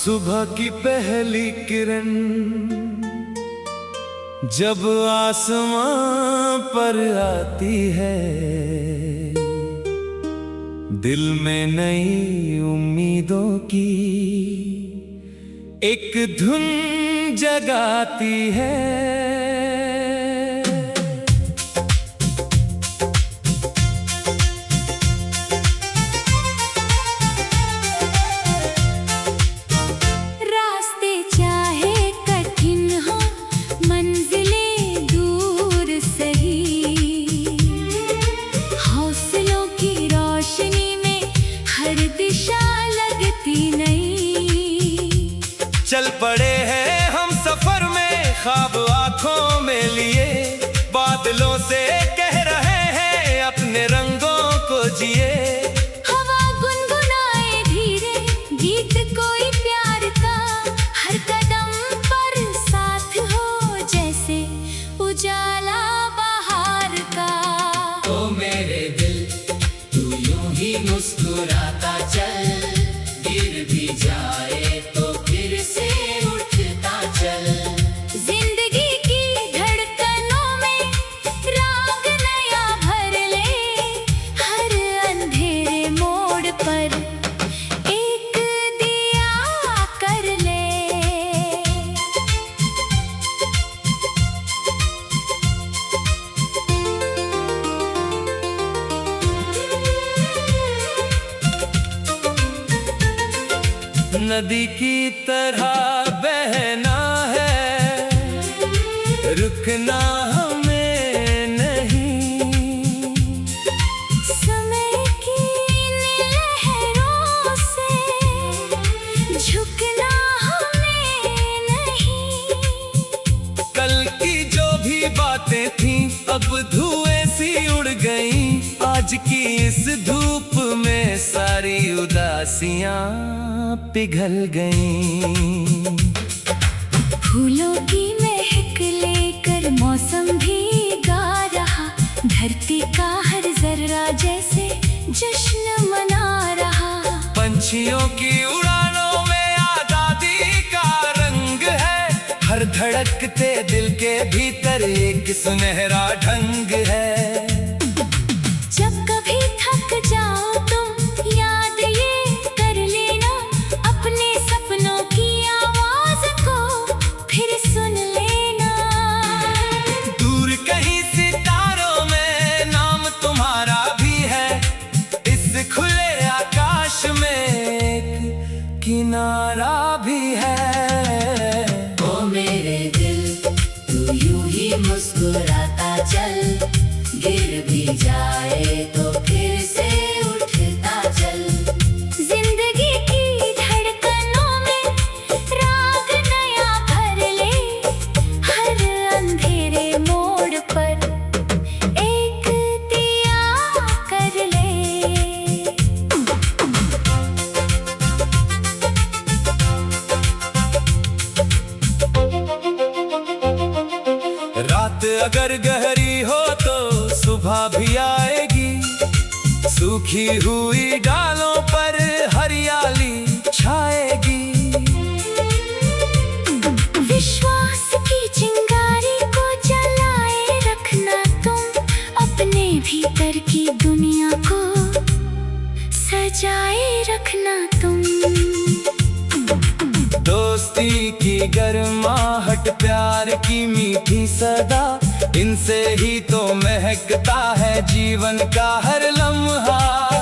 सुबह की पहली किरण जब आसमां पर आती है, दिल में नई उम्मीदों की एक धुन जगाती है। चल पड़े हैं हम सफर में, ख्वाब आंखों में लिए, बादलों से कह रहे हैं अपने रंगों को जिए। हवा गुनगुनाए धीरे गीत कोई प्यार का, हर कदम पर साथ हो जैसे उजाला बहार का। ओ मेरे दिल तू यूं ही मुस्कुराता चल, गिर भी जाए तो फिर से उठता चल। जिंदगी की धड़कनों में राग नया भर ले, हर अंधेरे मोड़ पर एक दिया कर ले। नदी की तरह बहना है, रुकना हमें नहीं। समय की लहरों से झुकना हमें नहीं। कल की जो भी बातें थीं अब धुएं सी उड़ गईं, आज की इस धूप में सारी उदासियां पिघल गईं। फूलों की महक लेकर मौसम भी गा रहा, धरती का हर जर्रा जैसे जश्न मना रहा। पंछियों की उड़ानों में आजादी का रंग है, हर धड़कते दिल के भीतर एक सुनहरा ढंग है। जब कभी थक जाओ तुम याद ये कर लेना, अपने सपनों की आवाज को फिर सुन लेना। दूर कहीं सितारों में नाम तुम्हारा भी है, इस खुले आकाश में एक किनारा भी है। ओ मेरे दिल तू यूं ही मुस्कुराता चल, गिर भी जाए तो फिर से उठता चल। जिंदगी की धड़कनों में राग नया भर ले, हर अंधेरे मोड़ पर एक दिया कर ले। रात अगर गहरी हो तो सुबह भी आएगी, सूखी हुई डालों पर हरियाली छाएगी। विश्वास की चिंगारी को जलाए रखना तुम, अपने भीतर की दुनिया को सजाए रखना तुम। दोस्ती की गर्माहट, प्यार की मीठी सदा, इनसे ही तो महकता है जीवन का हर लम्हा।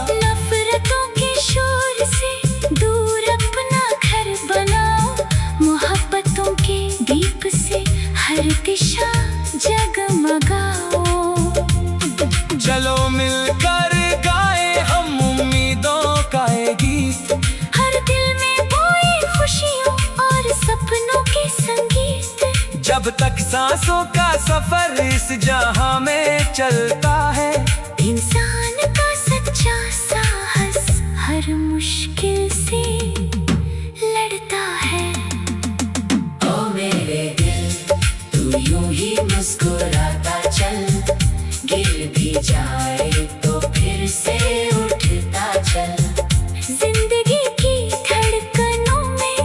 नफरतों के शोर से दूर अपना घर बनाओ, मोहब्बतों के दीप से हर दिशा जगमगाओ। चलो मिलकर गाए हम उम्मीदों का ये गीत, हर दिल में बोए खुशियों और सपनों के संगीत। जब तक सांसों का सफर इस जहां में चलता है, इंसान का सच्चा साहस हर मुश्किल से लड़ता है। ओ मेरे दिल तू यूं ही मुस्कुराता चल, गिर भी जाए तो फिर से उठता चल। जिंदगी की धड़कनों में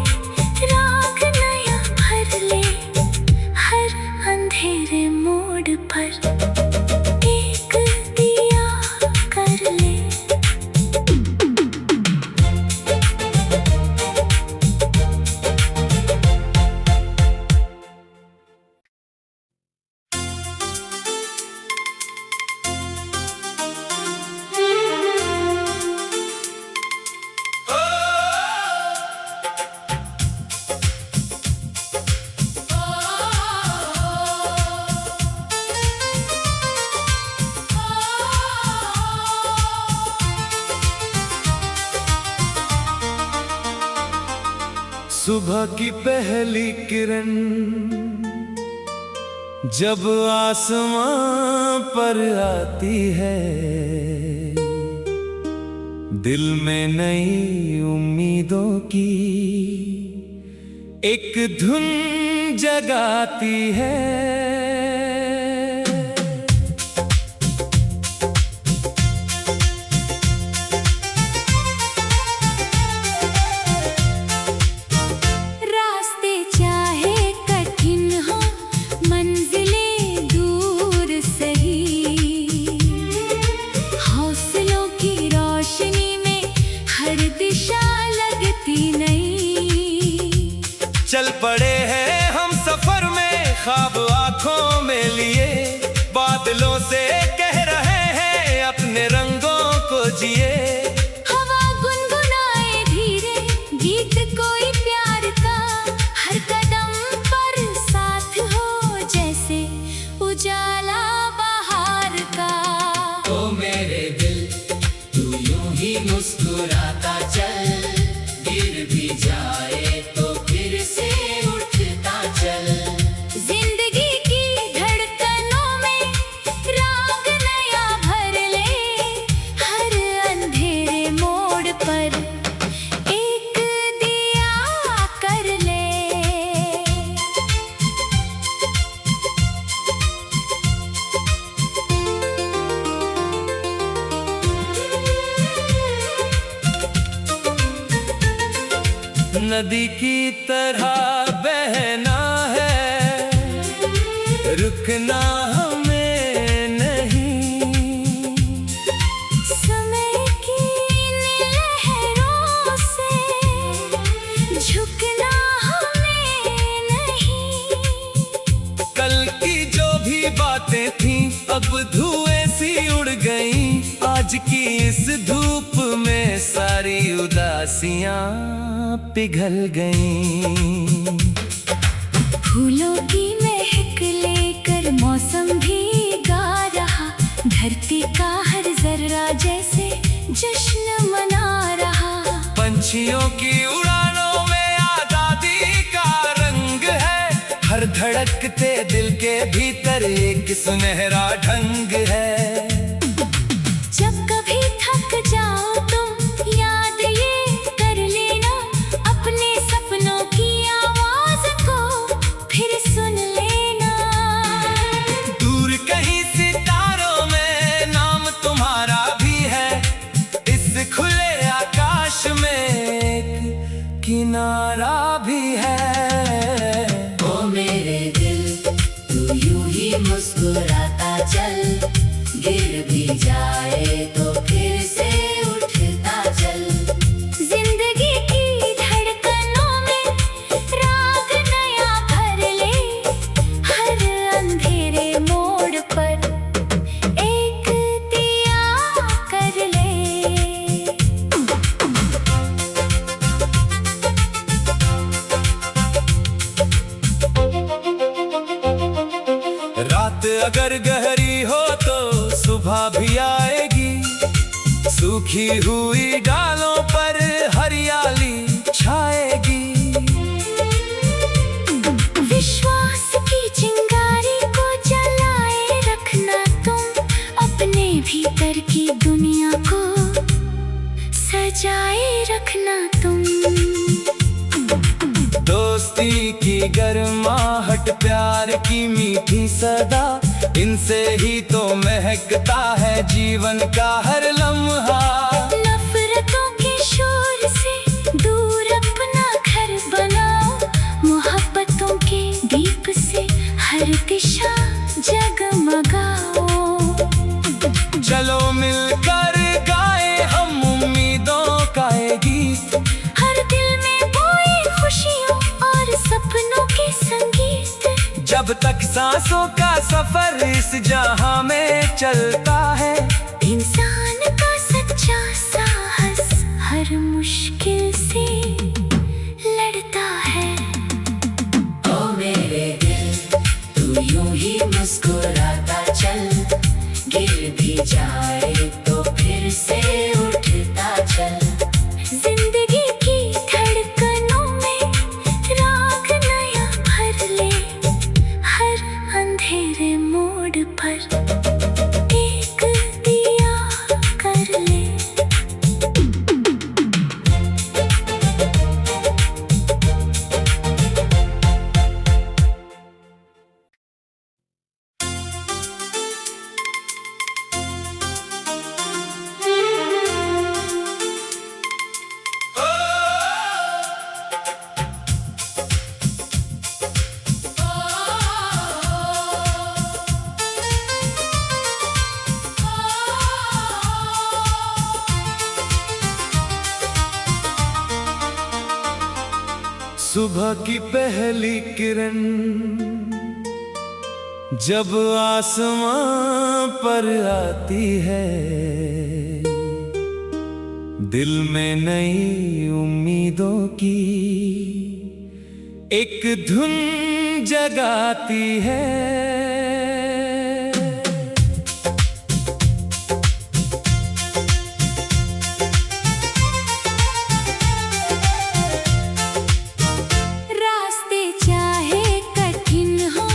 सुबह की पहली किरण जब आसमां पर आती है, दिल में नई उम्मीदों की एक धुन जगाती है। चल पड़े हैं हम सफर में, ख्वाब आंखों में लिए, बादलों से कह रहे हैं अपने रंगों को जिए। हवा गुनगुनाए धीरे गीत कोई प्यार का, हर कदम पर साथ हो जैसे उजाला बहार का। ओ मेरे दिल तू यूं ही मुस्कुराता चल, गिर भी जाए तो फिर से उठता चल। जिंदगी की धड़कनों में राग नया भर ले, हर अंधेरे मोड़ पर एक दिया कर ले। नदी की तरह बहना है, रुकना हमें नहीं। समय की लहरों से झुकना हमें नहीं। कल की जो भी बातें थीं अब धुएं सी उड़ गईं, आज की इस धूप में सारी उदासियां पिघल गईं। फूलों की महक लेकर मौसम भी गा रहा, धरती का हर जर्रा जैसे जश्न मना रहा। पंछियों की उड़ानों में आजादी का रंग है, हर धड़कते दिल के भीतर एक सुनहरा ढंग है। जब कभी थक जाओ तुम याद ये कर लेना, अपने सपनों की आवाज को फिर सुन लेना। दूर कहीं सितारों में नाम तुम्हारा भी है, इस खुले आकाश में एक किनारा भी है। ओ मेरे दिल तू यूं ही मुस्कुराता चल, गिर भी जाए तो फिर से उठता चल। जिंदगी की धड़कनों में राग नया भर ले, हर अंधेरे मोड़ पर एक दिया कर ले। रात अगर गहरी हो तो सुबह भी आएगी, सूखी हुई डालों पर हरियाली छाएगी। विश्वास की चिंगारी को जलाए रखना तुम, अपने भीतर की दुनिया को सजाए रखना तुम। दोस्ती की गर्माहट, प्यार की मीठी सदा, इनसे ही तो महकता है जीवन का हर लम्हा। नफरतों के शोर से दूर अपना घर बनाओ, मोहब्बतों के दीप से हर दिशा जगमगाओ। चलो मिलकर गाए हम उम्मीदों का ये गीत, हर दिल में बोए खुशियों और सपनों के संगीत। जब तक सांसों का सफर इस जहां में चलता है, इंसान का सच्चा साहस हर मुश्किल से लड़ता है। ओ मेरे दिल तू यूं ही मुस्कुराता चल, गिर भी जाए तो फिर से उठता चल। जिंदगी की धड़कनों में सुबह की पहली किरण जब आसमां पर आती है, दिल में नई उम्मीदों की एक धुन जगाती है। रास्ते चाहे कठिन हो,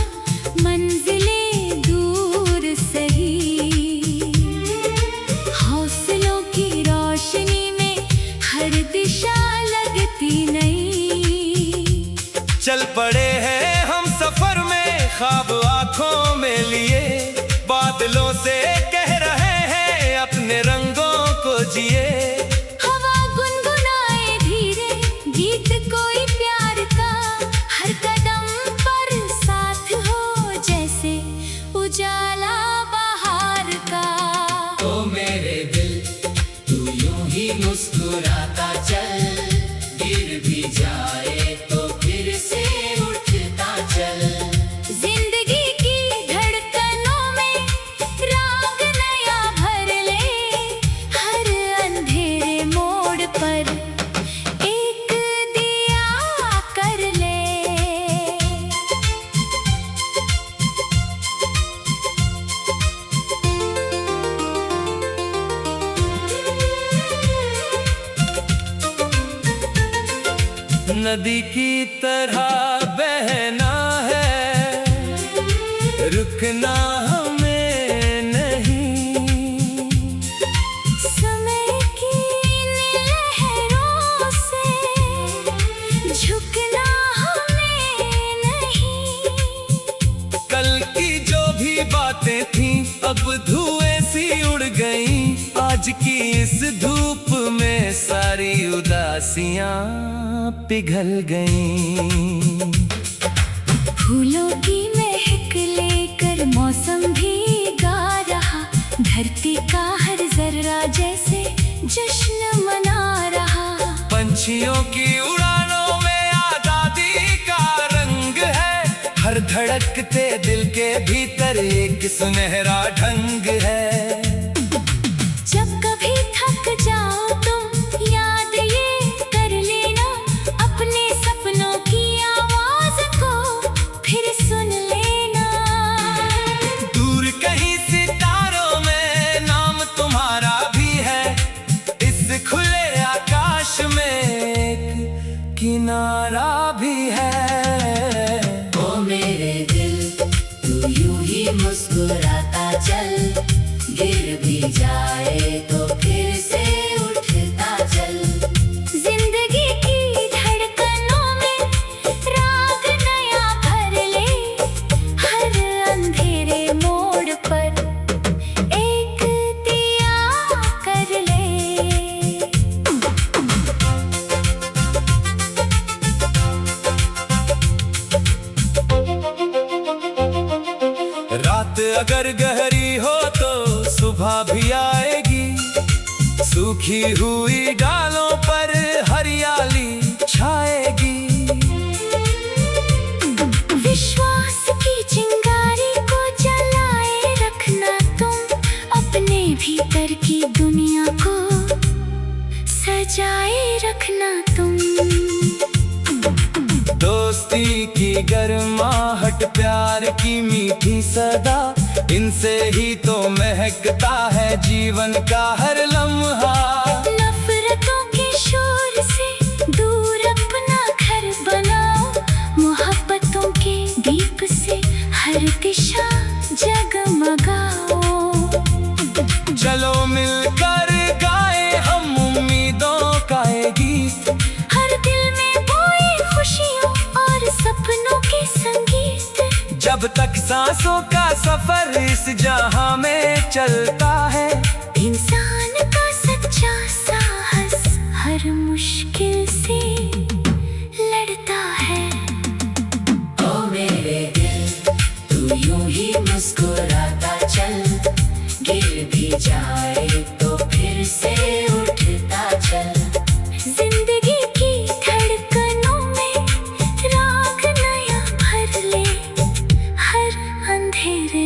मंजिलें दूर सही, हौसलों की रोशनी में हर दिशा लगती नई। चल पड़े हैं हम सफर में, ख्वाब आंखों में लिए, बादलों से कह रहे हैं अपने रंगों को जिए। हवा गुनगुनाए धीरे गीत कोई प्यार का, हर कदम पर साथ हो जैसे उजाला बहार का। ओ मेरे दिल तू यूं ही मुस्कुराता चल, गिर भी जाए तो फिर से उठता चल। जिंदगी की धड़कनों में राग नया भर ले, हर अंधेरे मोड़ पर एक दिया कर ले। नदी की तरह बहना है, रुकना हमें नहीं। समय की लहरों से झुकना हमें नहीं। कल की जो भी बातें थीं अब धुएं सी उड़ गईं, आज की इस धूप में सारी उदासियां पिघल गईं। फूलों की महक लेकर मौसम भी गा रहा, धरती का हर जर्रा जैसे जश्न मना रहा। पंछियों की उड़ानों में आजादी का रंग है, हर धड़कते दिल के भीतर एक सुनहरा ढंग है। जब कभी थक जाओ तुम याद ये कर लेना, अपने सपनों की आवाज को फिर सुन लेना। दूर कहीं सितारों में नाम तुम्हारा भी है, इस खुले आकाश में एक किनारा भी है। ओ मेरे दिल तू यूं ही मुस्कुराता चल, गिर भी जाए तो फिर से उठता चल। जिंदगी की धड़कनों में राग नया भर ले, हर अंधेरे मोड़ पर एक दिया कर ले। रात अगर गहरी हो तो सुबह भी आएगी, सूखी हुई डालों पर हरियाली छाएगी। विश्वास की चिंगारी को जलाए रखना तुम, अपने भीतर की दुनिया को सजाए रखना तुम। दोस्ती की गर्माहट, प्यार की मीठी सदा, इनसे ही तो महकता है जीवन का हर लम्हा। नफरतों के शोर से दूर अपना घर बनाओ, मोहब्बतों के दीप से हर दिशा जगमगाओ। चलो मिलकर गाए हम उम्मीदों का ये गीत, हर दिल में बोए खुशियों और सपनों के संगीत। जब तक सांसों का सफर इस जहां में चलता है, इंसान का सच्चा साहस हर मुश्किल से लड़ता है। ओ मेरे दिल तू यूं ही मुस्कुराता चल, गिर भी जाए तो फिर से उठता चल। जिंदगी की धड़कनों में ठहरे